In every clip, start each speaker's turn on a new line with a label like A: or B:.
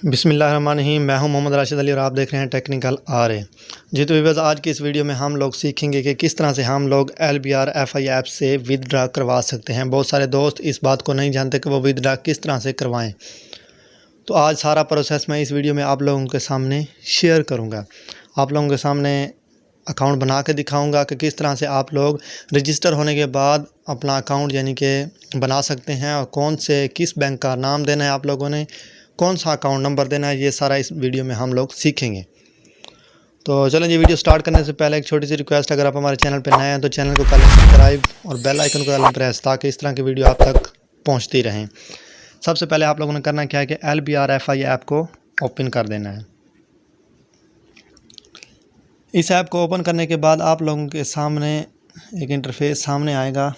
A: बिस्मिल्लाहिर्रहमानिर्रहीम। मैं हूं मोहम्मद राशिद अली और आप देख रहे हैं टेक्निकल आर ए। जी तो व्यूअर्स, आज की इस वीडियो में हम लोग सीखेंगे कि किस तरह से हम लोग LBR-FI ऐप से विदड्रा करवा सकते हैं। बहुत सारे दोस्त इस बात को नहीं जानते कि वो विदड्रा किस तरह से करवाएं। तो आज सारा प्रोसेस मैं इस वीडियो में आप लोगों के सामने शेयर करूँगा। आप लोगों के सामने अकाउंट बना के दिखाऊँगा कि किस तरह से आप लोग रजिस्टर होने के बाद अपना अकाउंट यानी कि बना सकते हैं, और कौन से किस बैंक का नाम देना है, आप लोगों ने कौन सा अकाउंट नंबर देना है, ये सारा इस वीडियो में हम लोग सीखेंगे। तो चलें जी, वीडियो स्टार्ट करने से पहले एक छोटी सी रिक्वेस्ट, अगर आप हमारे चैनल पर नए हैं तो चैनल को पहले सब्सक्राइब और बेल आइकन को कर प्रेस, ताकि इस तरह की वीडियो आप तक पहुंचती रहें। सबसे पहले आप लोगों ने करना क्या है कि LBR-FI ऐप को ओपन कर देना है। इस ऐप को ओपन करने के बाद आप लोगों के सामने एक इंटरफेस सामने आएगा।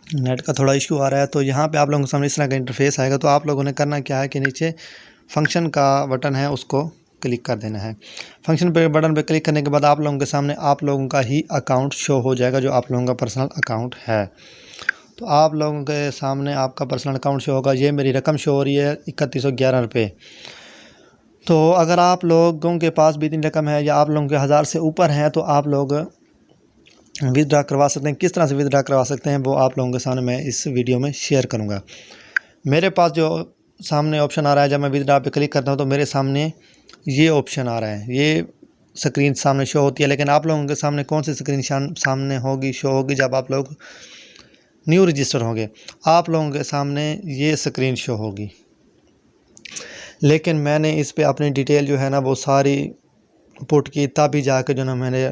A: नेट का थोड़ा इशू आ रहा है, तो यहाँ पे आप लोगों के सामने इस तरह का इंटरफेस आएगा। तो आप लोगों ने करना क्या है कि नीचे फंक्शन का बटन है, उसको क्लिक कर देना है। फंक्शन पे बटन पे क्लिक करने के बाद आप लोगों के सामने आप लोगों का ही अकाउंट शो हो जाएगा, जो आप लोगों का पर्सनल अकाउंट है। तो आप लोगों के सामने आपका पर्सनल अकाउंट शो होगा। ये मेरी रकम शो हो रही है 3111 रुपये। तो अगर आप लोगों के पास भी इतनी रकम है या आप लोगों के 1000 से ऊपर हैं, तो आप लोग विदड्रा करवा सकते हैं। किस तरह से विदड्रा करवा सकते हैं वो आप लोगों के सामने मैं इस वीडियो में शेयर करूंगा। मेरे पास जो सामने ऑप्शन आ रहा है, जब मैं विदड्रा पे क्लिक करता हूं तो मेरे सामने ये ऑप्शन आ रहा है, ये स्क्रीन सामने शो होती है। लेकिन आप लोगों के सामने कौन सी स्क्रीन सामने होगी, शो होगी, जब आप लोग न्यू रजिस्टर होंगे, आप लोगों के सामने ये स्क्रीन शो होगी। लेकिन मैंने इस पे अपनी डिटेल जो है ना वो सारी पुट की, तभी जाके जो ना मैंने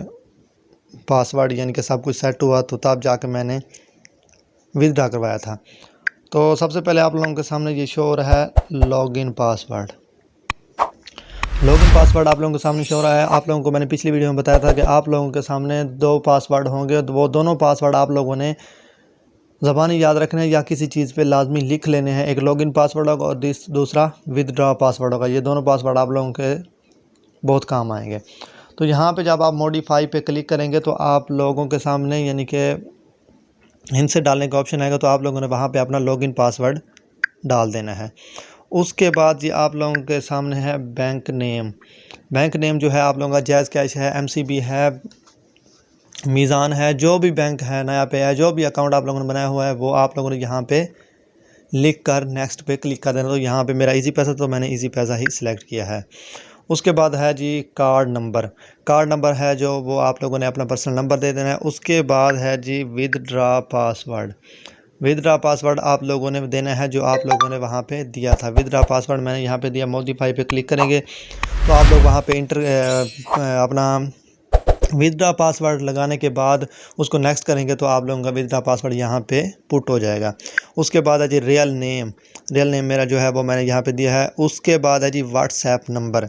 A: पासवर्ड यानी कि सब कुछ सेट हुआ, तो तब जाके मैंने विदड्रा करवाया था। तो सबसे पहले आप लोगों के सामने ये शो हो रहा है लॉगिन पासवर्ड। लॉगिन पासवर्ड आप लोगों के सामने शो हो रहा है। आप लोगों को मैंने पिछली वीडियो में बताया था कि आप लोगों के सामने 2 पासवर्ड होंगे, तो वो दोनों पासवर्ड आप लोगों ने ज़बानी याद रखने हैं या किसी चीज़ पे लाजमी लिख लेने हैं। एक लॉगिन पासवर्ड होगा और दूसरा विदड्रा पासवर्ड होगा। ये दोनों पासवर्ड आप लोगों के बहुत काम आएंगे। तो यहाँ पे जब आप मॉडिफाई पे क्लिक करेंगे तो आप लोगों के सामने यानी कि इनसे डालने का ऑप्शन आएगा। तो आप लोगों ने वहाँ पे अपना लॉगिन पासवर्ड डाल देना है। उसके बाद जी आप लोगों के सामने है बैंक नेम। बैंक नेम जो है आप लोगों का जैज़ कैश है, MCB है, मीज़ान है, जो भी बैंक है, नया पे है, जो भी अकाउंट आप लोगों ने बनाया हुआ है, वो आप लोगों ने यहाँ पे लिख कर नेक्स्ट पे क्लिक कर देना। तो यहाँ पे मेरा इजी पैसा, तो मैंने इजी पैसा ही सिलेक्ट किया है। उसके बाद है जी कार्ड नंबर। कार्ड नंबर है जो वो आप लोगों ने अपना पर्सनल नंबर दे देना है। उसके बाद है जी विदड्रा पासवर्ड। विदड्रा पासवर्ड आप लोगों ने देना है जो आप लोगों ने वहाँ पे दिया था। विदड्रा पासवर्ड मैंने यहाँ पे दिया। मॉडिफाई पे क्लिक करेंगे तो आप लोग वहाँ पे अपना विदड्रा पासवर्ड लगाने के बाद उसको नेक्स्ट करेंगे तो आप लोगों का विदड्रा पासवर्ड यहाँ पे पुट हो जाएगा। उसके बाद है जी रियल नेम। रियल नेम मेरा जो है वो मैंने यहाँ पे दिया है। उसके बाद है जी व्हाट्सएप नंबर।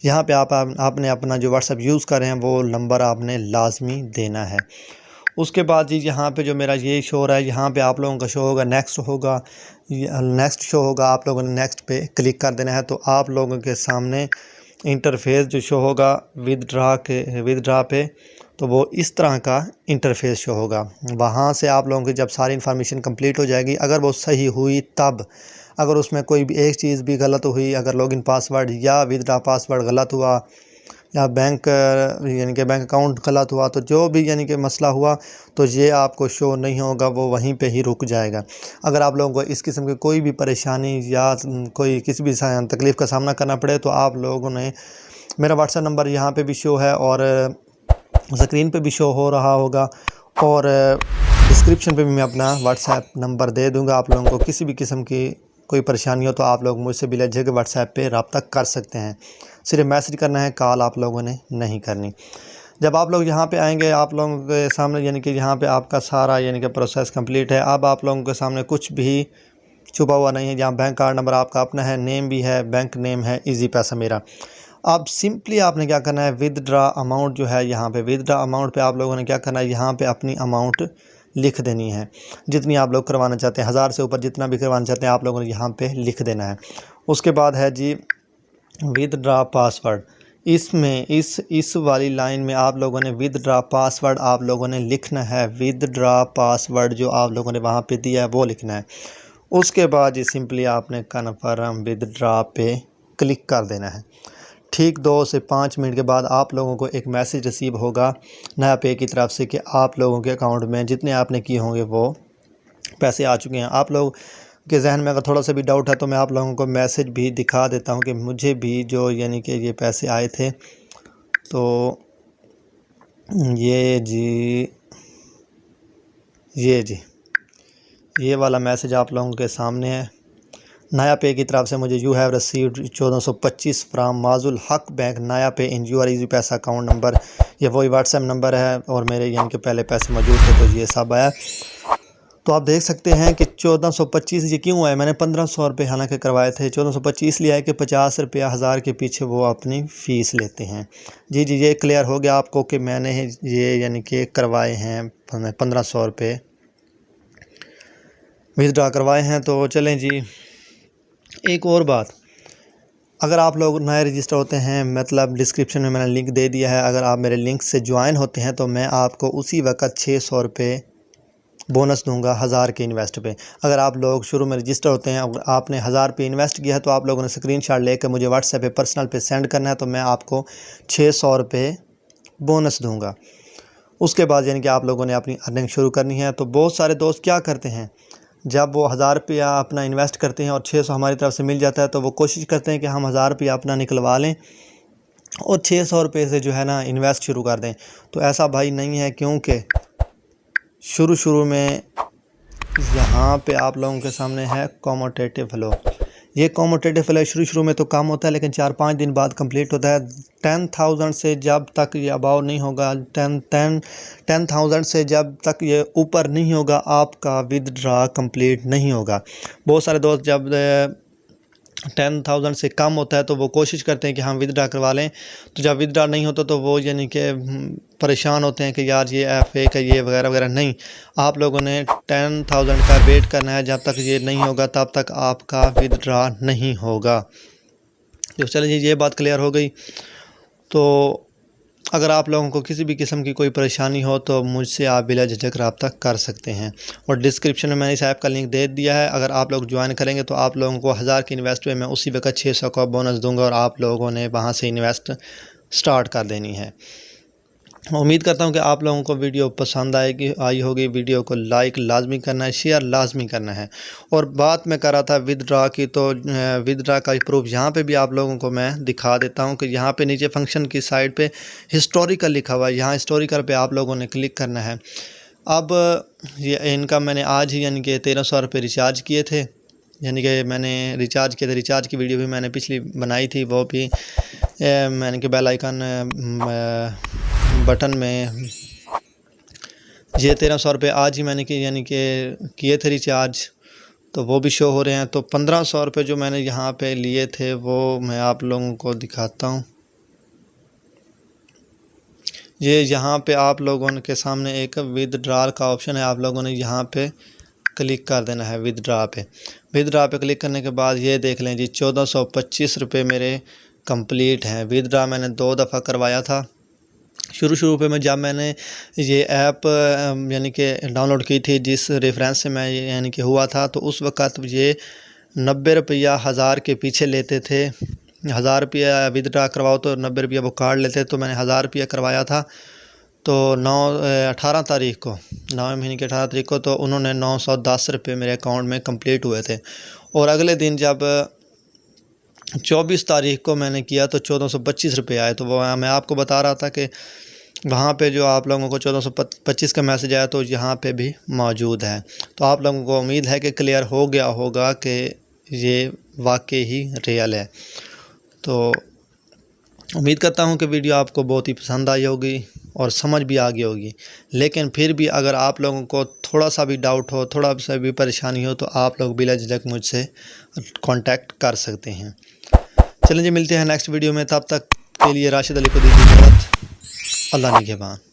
A: यहाँ पे आपने अपना जो व्हाट्सएप यूज़ कर रहे हैं वो नंबर आपने लाजमी देना है। उसके बाद जी यहाँ पे जो मेरा ये शो हो रहा है, यहाँ पे आप लोगों का शो होगा नेक्स्ट होगा, नेक्स्ट शो होगा। आप लोगों ने नेक्स्ट पे क्लिक कर देना है। तो आप लोगों के सामने इंटरफेस जो शो होगा विदड्रा पे, तो वो इस तरह का इंटरफेस शो होगा। वहाँ से आप लोगों की जब सारी इन्फॉर्मेशन कंप्लीट हो जाएगी, अगर वो सही हुई तब, अगर उसमें कोई भी एक चीज़ भी गलत हुई, अगर लॉगिन पासवर्ड या विदड्रा पासवर्ड गलत हुआ या बैंक यानी कि बैंक अकाउंट गलत हुआ, तो जो भी यानी कि मसला हुआ, तो ये आपको शो नहीं होगा, वो वहीं पे ही रुक जाएगा। अगर आप लोगों को इस किस्म की कोई भी परेशानी या कोई किसी भी तकलीफ़ का सामना करना पड़े, तो आप लोगों ने मेरा व्हाट्सएप नंबर यहाँ पे भी शो है और स्क्रीन पे भी शो हो रहा होगा, और डिस्क्रिप्शन पे भी मैं अपना व्हाट्सएप नंबर दे दूँगा। आप लोगों को किसी भी किस्म की कोई परेशानी हो तो आप लोग मुझसे बिला झिझक व्हाट्सएप पे रब्ता कर सकते हैं। सिर्फ मैसेज करना है, कॉल आप लोगों ने नहीं करनी। जब आप लोग यहाँ पे आएंगे, आप लोगों के सामने यानी कि यहाँ पे आपका सारा यानी कि प्रोसेस कंप्लीट है। अब आप लोगों के सामने कुछ भी छुपा हुआ नहीं है। जहाँ बैंक कार्ड नंबर आपका अपना है, नेम भी है, बैंक नेम है, इजी पैसा मेरा। अब सिंपली आपने क्या करना है, विदड्रा अमाउंट जो है यहाँ पे, विदड्रा अमाउंट पे आप लोगों ने क्या करना है, यहाँ पे अपनी अमाउंट लिख देनी है। जितनी आप लोग करवाना चाहते हैं, 1000 से ऊपर जितना भी करवाना चाहते हैं, आप लोगों ने यहाँ पे लिख देना है। उसके बाद है जी विदड्रा पासवर्ड। इसमें इस वाली लाइन में आप लोगों ने विदड्रा पासवर्ड आप लोगों ने लिखना है। विदड्रा पासवर्ड जो आप लोगों ने वहाँ पे दिया है वो लिखना है। उसके बाद ये सिंपली आपने कन्फर्म विदड्रा पे क्लिक कर देना है। ठीक 2 से 5 मिनट के बाद आप लोगों को एक मैसेज रिसीव होगा नया पे की तरफ से कि आप लोगों के अकाउंट में जितने आपने किए होंगे वो पैसे आ चुके हैं। आप लोग के जहन में अगर थोड़ा सा भी डाउट है तो मैं आप लोगों को मैसेज भी दिखा देता हूं कि मुझे भी जो यानी कि ये पैसे आए थे। तो ये वाला मैसेज आप लोगों के सामने है। नया पे की तरफ से मुझे यू हैव रिसीव्ड 1425 फ्राम माजुल हक बैंक नया पे इन यूर इजी पैसा अकाउंट नंबर। ये वही व्हाट्सएप नंबर है और मेरे यानी कि पहले पैसे मौजूद थे तो ये सब आया। तो आप देख सकते हैं कि 1425 ये क्यों आए। मैंने 1500 रुपये हालांकि करवाए थे। 1425 लिया है कि 50 रुपया 1000 के पीछे वो अपनी फ़ीस लेते हैं। जी ये क्लियर हो गया आपको कि मैंने ये यानी कि करवाए हैं 1500 रुपये विथड्रा करवाए हैं। तो चलें जी, एक और बात, अगर आप लोग नए रजिस्टर होते हैं, मतलब डिस्क्रिप्शन में मैंने लिंक दे दिया है, अगर आप मेरे लिंक से ज्वाइन होते हैं तो मैं आपको उसी वक्त 600 रुपये बोनस दूंगा 1000 के इन्वेस्ट पे। अगर आप लोग शुरू में रजिस्टर होते हैं, अगर आपने 1000 रुपये इन्वेस्ट किया है तो आप लोगों ने स्क्रीनशॉट लेकर मुझे व्हाट्सएप पे पर्सनल पे सेंड करना है, तो मैं आपको 600 रुपये बोनस दूंगा। उसके बाद यानी कि आप लोगों ने अपनी अर्निंग शुरू करनी है। तो बहुत सारे दोस्त क्या करते हैं, जब वो 1000 रुपया अपना इन्वेस्ट करते हैं और 600 हमारी तरफ से मिल जाता है तो वो कोशिश करते हैं कि हम 1000 रुपया अपना निकलवा लें और 600 रुपये से जो है ना इन्वेस्ट शुरू कर दें। तो ऐसा भाई नहीं है, क्योंकि शुरू में यहाँ पे आप लोगों के सामने है कम्यूटेटिव फ्लो। ये कम्यूटेटिव फ्लो शुरू में तो कम होता है, लेकिन 4-5 दिन बाद कंप्लीट होता है। 10,000 से जब तक ये अबाव नहीं होगा, 10,000 से जब तक ये ऊपर नहीं होगा, आपका विदड्रा कंप्लीट नहीं होगा। बहुत सारे दोस्त जब 10,000 से कम होता है तो वो कोशिश करते हैं कि हम विदड्रा करवा लें। तो जब विदड्रा नहीं होता तो वो यानी कि परेशान होते हैं कि यार ये ऐप फेक है, ये वगैरह वगैरह। नहीं, आप लोगों ने 10,000 का वेट करना है। जब तक ये नहीं होगा तब तक आपका विदड्रा नहीं होगा। तो चलिए ये बात क्लियर हो गई। तो अगर आप लोगों को किसी भी किस्म की कोई परेशानी हो तो मुझसे आप बिला झिझक रब्ता कर सकते हैं, और डिस्क्रिप्शन में मैंने इस ऐप का लिंक दे दिया है। अगर आप लोग ज्वाइन करेंगे तो आप लोगों को 1000 की इन्वेस्ट में मैं उसी वक्त 600 का बोनस दूंगा और आप लोगों ने वहां से इन्वेस्ट स्टार्ट कर देनी है। उम्मीद करता हूं कि आप लोगों को वीडियो पसंद आई होगी। वीडियो को लाइक लाजमी करना है, शेयर लाजमी करना है। और बात मैं कर रहा था विदड्रा की, तो विदड्रा का प्रूफ यहाँ पे भी आप लोगों को मैं दिखा देता हूँ कि यहाँ पे नीचे फंक्शन की साइड पे हिस्टोरिकल लिखा हुआ है। यहाँ हिस्टोरिकल पे आप लोगों ने क्लिक करना है। अब ये इनका मैंने आज ही यानी कि 1300 रुपये रिचार्ज किए थे, यानी कि मैंने रिचार्ज किए थे। रिचार्ज की वीडियो भी मैंने पिछली बनाई थी, वो भी मैंने कि बेल आइकन बटन में ये 1300 रुपये आज ही मैंने यानी कि किए थे रिचार्ज, तो वो भी शो हो रहे हैं। तो 1500 रुपये जो मैंने यहाँ पे लिए थे वो मैं आप लोगों को दिखाता हूँ। ये यहाँ पे आप लोगों के सामने एक विदड्रॉल का ऑप्शन है, आप लोगों ने यहाँ पे क्लिक कर देना है विदड्रा पे। विदड्रा पे क्लिक करने के बाद ये देख लें जी 1425 रुपये मेरे कंप्लीट हैं। विदड्रा मैंने 2 दफ़ा करवाया था। शुरू पे मैं जब मैंने ये ऐप यानी कि डाउनलोड की थी, जिस रेफरेंस से मैं यानी कि हुआ था, तो उस वक़्त ये 90 रुपया 1000 के पीछे लेते थे। 1000 रुपया विदड्रा करवाओ तो 90 रुपया वो कार्ड लेते। तो मैंने 1000 रुपया करवाया था। तो 18 तारीख को 9वें महीने की 18 तारीख को तो उन्होंने 910 रुपये मेरे अकाउंट में कंप्लीट हुए थे। और अगले दिन जब 24 तारीख को मैंने किया तो 1425 रुपये आए। तो वो मैं आपको बता रहा था कि वहाँ पे जो आप लोगों को 1425 का मैसेज आया तो यहाँ पे भी मौजूद है। तो आप लोगों को उम्मीद है कि क्लियर हो गया होगा कि ये वाकई ही रियल है। तो उम्मीद करता हूँ कि वीडियो आपको बहुत ही पसंद आई होगी और समझ भी आ गई होगी। लेकिन फिर भी अगर आप लोगों को थोड़ा सा भी डाउट हो, थोड़ा सा भी परेशानी हो, तो आप लोग बिला झिझक मुझसे कांटेक्ट कर सकते हैं। चलिए जी, मिलते हैं नेक्स्ट वीडियो में। तब तक के लिए राशिद अली को दीजिए इजाज़त। अल्लाह निगहबान।